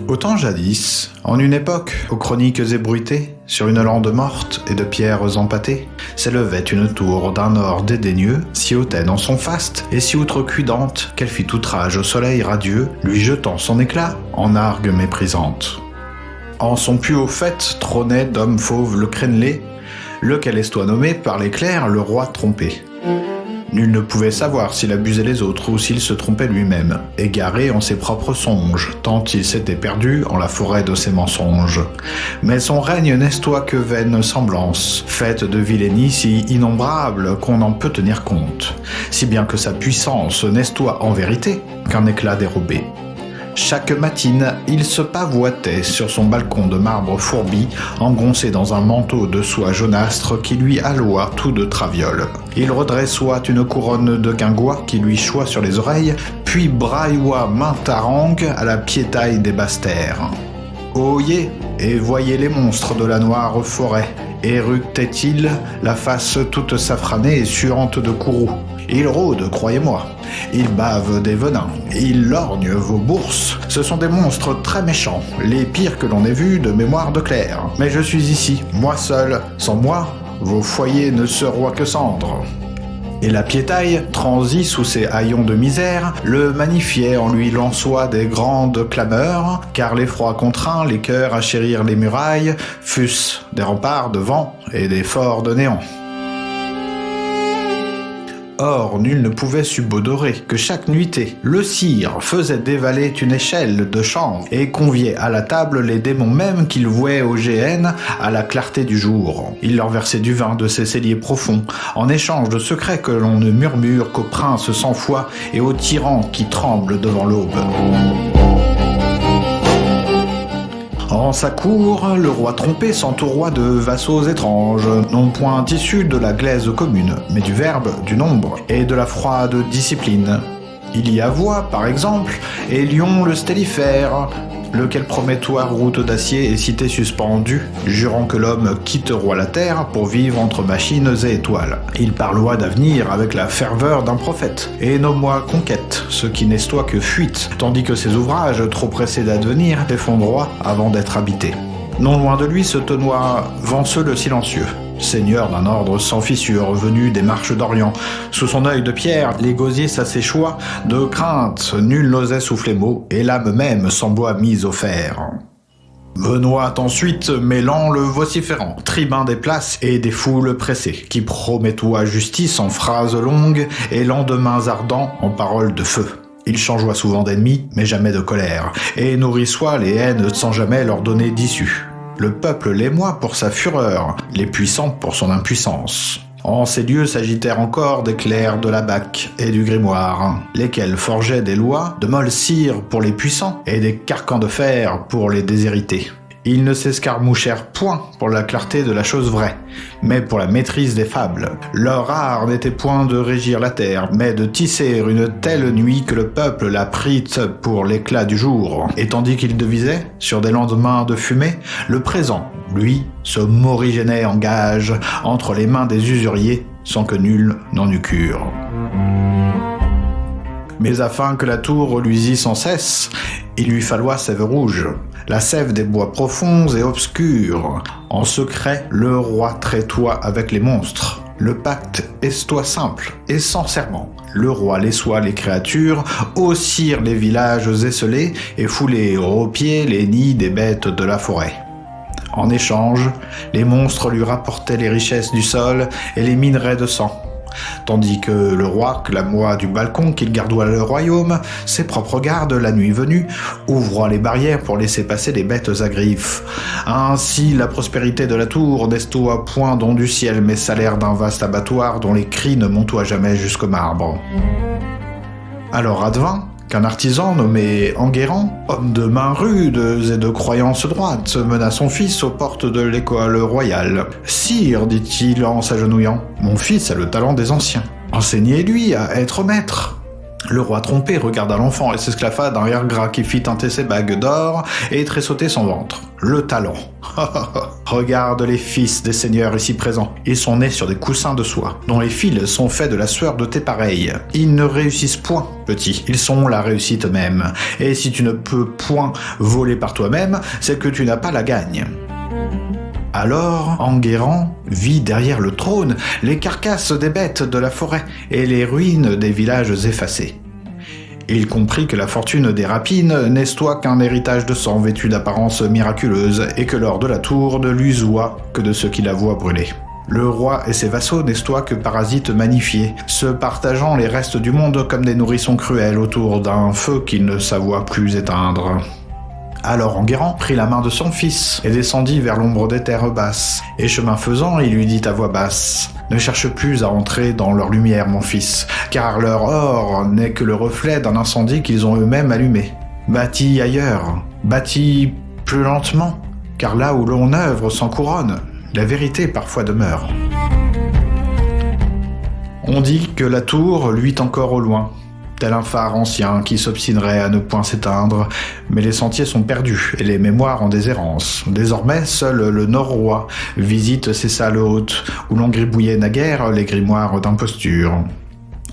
Autant jadis, en une époque aux chroniques ébruitées, sur une lande morte et de pierres empâtées, s'élevait une tour d'un or dédaigneux, si hautaine en son faste, et si outrecuidante, qu'elle fit outrage au soleil radieux, lui jetant son éclat en argues méprisantes. En son plus haut fait trônait d'homme fauve le crénelé, lequel estoit nommé par les clercs le roi trompé. Nul ne pouvait savoir s'il abusait les autres ou s'il se trompait lui-même, égaré en ses propres songes, tant il s'était perdu en la forêt de ses mensonges. Mais son règne n'estoit que vaine semblance, faite de vilainie si innombrable qu'on n'en peut tenir compte, si bien que sa puissance n'estoit en vérité qu'un éclat dérobé. Chaque matine, il se pavoitait sur son balcon de marbre fourbi, engoncé dans un manteau de soie jaunâtre qui lui alloit tout de traviole. Il redressoit une couronne de guingois qui lui choit sur les oreilles, puis brailloit mainte harangue à la piétaille des basses-terres. Oyez et voyez les monstres de la noire forêt, éructait-il, la face toute safranée et suante de courroux. Ils rôdent, croyez-moi. Ils bavent des venins. Ils lorgnent vos bourses. Ce sont des monstres très méchants, les pires que l'on ait vus de mémoire de clerc. Mais je suis ici, moi seul. Sans moi, vos foyers ne seront que cendres. Et la piétaille, transie sous ses haillons de misère, le magnifiait en lui lançoit des grandes clameurs, car l'effroi contraint les cœurs à chérir les murailles, fût-ce des remparts de vent et des forts de néant. Or, nul ne pouvait subodorer que chaque nuitée, le sire faisait dévaler une échelle de chanvre et conviait à la table les démons mêmes qu'il vouait aux géhennes à la clarté du jour. Il leur versait du vin de ses celliers profonds, en échange de secrets que l'on ne murmure qu'aux princes sans foi et aux tyrans qui tremblent devant l'aube. En sa cour, le roi trompé s'entoura de vassaux étranges, non point issus de la glaise commune, mais du verbe, du nombre et de la froide discipline. Il y avoit, par exemple, Hélion le stélifère, lequel promettoit route d'acier et cité suspendue, jurant que l'homme quitteroit la terre pour vivre entre machines et étoiles. Il parloit d'avenir avec la ferveur d'un prophète, et nommoit conquête, ce qui n'estoit que fuite, tandis que ses ouvrages, trop pressés d'advenir, défendroient avant d'être habités. Non loin de lui se tenoit Venceux le silencieux, seigneur d'un ordre sans fissure, venu des marches d'Orient. Sous son œil de pierre, les gosiers s'asséchoient, de crainte, nul n'osait souffler mot, et l'âme même sembloit mise au fer. Venoit ensuite mêlant le vociférant, tribun des places et des foules pressées, qui promettoit justice en phrases longues et lendemains ardents en paroles de feu. Il changeoit souvent d'ennemis, mais jamais de colère, et nourrissoit les haines sans jamais leur donner d'issue. Le peuple l'émoit pour sa fureur, les puissants pour son impuissance. En ces lieux s'agitèrent encore des clercs de la Bacque et du grimoire, lesquels forgeaient des lois de molles cires pour les puissants et des carcans de fer pour les déshérités. Ils ne s'escarmouchèrent point pour la clarté de la chose vraie, mais pour la maîtrise des fables. Leur art n'était point de régir la terre, mais de tisser une telle nuit que le peuple la prit pour l'éclat du jour. Et tandis qu'il devisait, sur des lendemains de fumée, le présent, lui, se morigénait en gage entre les mains des usuriers, sans que nul n'en eût cure. Mais afin que la tour reluisît sans cesse, il lui falloit sève rouge, la sève des bois profonds et obscurs. En secret, le roi traitoit avec les monstres. Le pacte estoit simple et sans serment. Le roi laissoit les créatures haussir les villages esselés et fouler aux pieds les nids des bêtes de la forêt. En échange, les monstres lui rapportaient les richesses du sol et les minerais de sang. Tandis que le roi clamoit du balcon qu'il gardoit le royaume, ses propres gardes, la nuit venue, ouvrant les barrières pour laisser passer les bêtes à griffes. Ainsi, la prospérité de la tour n'estoit point don du ciel, mais salaire d'un vaste abattoir dont les cris ne montoient jamais jusqu'au marbre. Alors advint qu'un artisan nommé Enguerrand, homme de mains rudes et de croyances droites, mena son fils aux portes de l'école royale. « Sire, dit-il en s'agenouillant, mon fils a le talent des anciens. Enseignez-lui à être maître. » Le roi trompé regarda l'enfant et s'esclaffa d'un rire gras qui fit teinter ses bagues d'or et tressauter son ventre. Le talent. Regarde les fils des seigneurs ici présents. Ils sont nés sur des coussins de soie, dont les fils sont faits de la sueur de tes pareils. Ils ne réussissent point, petit. Ils sont la réussite même. Et si tu ne peux point voler par toi-même, c'est que tu n'as pas la gagne. Alors, Enguerrand vit derrière le trône les carcasses des bêtes de la forêt et les ruines des villages effacés. Il comprit que la fortune des rapines n'est soit qu'un héritage de sang vêtu d'apparence miraculeuse et que l'or de la tour ne lui joua que de ce qui la voit brûler. Le roi et ses vassaux n'est soit que parasites magnifiés, se partageant les restes du monde comme des nourrissons cruels autour d'un feu qu'ils ne savoient plus éteindre. Alors Enguerrand prit la main de son fils et descendit vers l'ombre des terres basses. Et chemin faisant, il lui dit à voix basse « Ne cherche plus à entrer dans leur lumière, mon fils, car leur or n'est que le reflet d'un incendie qu'ils ont eux-mêmes allumé. Bâtis ailleurs, bâtis plus lentement, car là où l'on œuvre sans couronne, la vérité parfois demeure. » On dit que la tour luit encore au loin, tel un phare ancien qui s'obstinerait à ne point s'éteindre, mais les sentiers sont perdus et les mémoires en déshérence. Désormais, seul le Nord-Roi visite ces salles hautes, où l'on gribouillait naguère les grimoires d'imposture.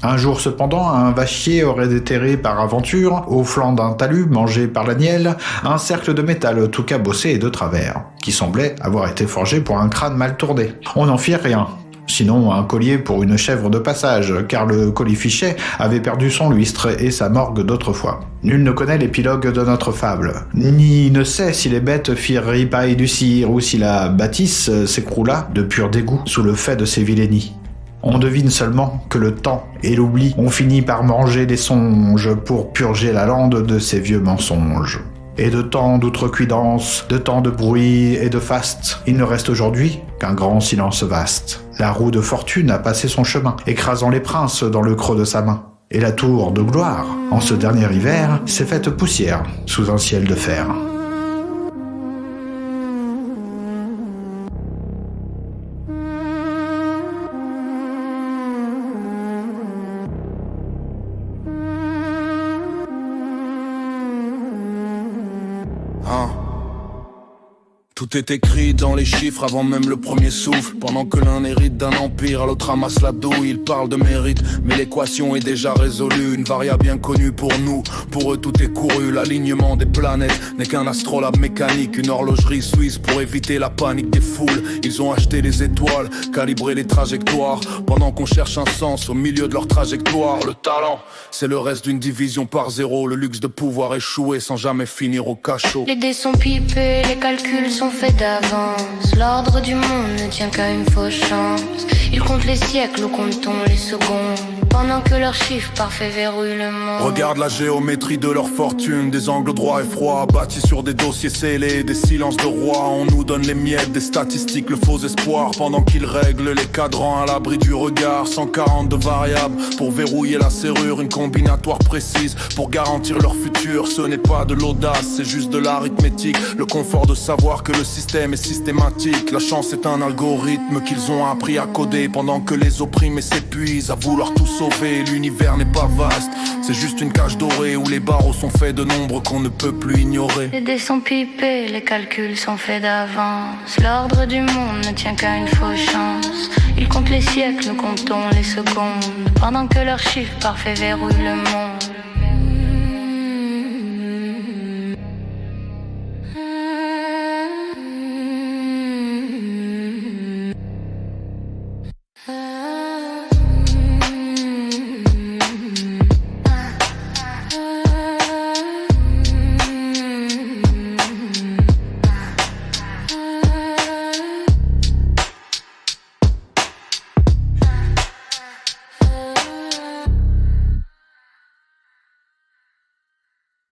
Un jour cependant, un vachier aurait déterré par aventure, au flanc d'un talus mangé par la nielle, un cercle de métal tout cabossé et de travers, qui semblait avoir été forgé pour un crâne mal tourné. On n'en fit rien. Sinon un collier pour une chèvre de passage, car le colifichet avait perdu son lustre et sa morgue d'autrefois. Nul ne connaît l'épilogue de notre fable, ni ne sait si les bêtes firent ripaille du cire ou si la bâtisse s'écroula de pur dégoût sous le fait de ces vilainies. On devine seulement que le temps et l'oubli ont fini par manger des songes pour purger la lande de ces vieux mensonges. Et de tant d'outrecuidance, de tant de bruit et de faste, il ne reste aujourd'hui qu'un grand silence vaste. La roue de fortune a passé son chemin, écrasant les princes dans le creux de sa main. Et la tour de gloire, en ce dernier hiver, s'est faite poussière sous un ciel de fer. Tout est écrit dans les chiffres avant même le premier souffle. Pendant que l'un hérite d'un empire, l'autre amasse la douille. Il parle de mérite, mais l'équation est déjà résolue. Une variable bien connue pour nous, pour eux tout est couru. L'alignement des planètes n'est qu'un astrolabe mécanique. Une horlogerie suisse pour éviter la panique des foules. Ils ont acheté les étoiles, calibré les trajectoires. Pendant qu'on cherche un sens au milieu de leur trajectoire. Le talent, c'est le reste d'une division par zéro. Le luxe de pouvoir échouer sans jamais finir au cachot. Les dés sont pipés, les calculs sont faits d'avance. L'ordre du monde ne tient qu'à une fausse chance. Ils comptent les siècles ou comptons les secondes, pendant que leurs chiffres parfaits verrouillent le monde. Regarde la géométrie de leur fortune, des angles droits et froids, bâtis sur des dossiers scellés, des silences de roi. On nous donne les miettes des statistiques, le faux espoir, pendant qu'ils règlent les cadrans à l'abri du regard. 142 variables pour verrouiller la serrure, une combinatoire précise pour garantir leur futur. Ce n'est pas de l'audace, c'est juste de l'arithmétique, le confort de savoir que le système est systématique. La chance est un algorithme qu'ils ont appris à coder, pendant que les opprimés s'épuisent à vouloir tout sauver. L'univers n'est pas vaste, c'est juste une cage dorée où les barreaux sont faits de nombres qu'on ne peut plus ignorer. Les dés sont pipés, les calculs sont faits d'avance. L'ordre du monde ne tient qu'à une fausse chance. Ils comptent les siècles, nous comptons les secondes, pendant que leurs chiffres parfaits verrouillent le monde.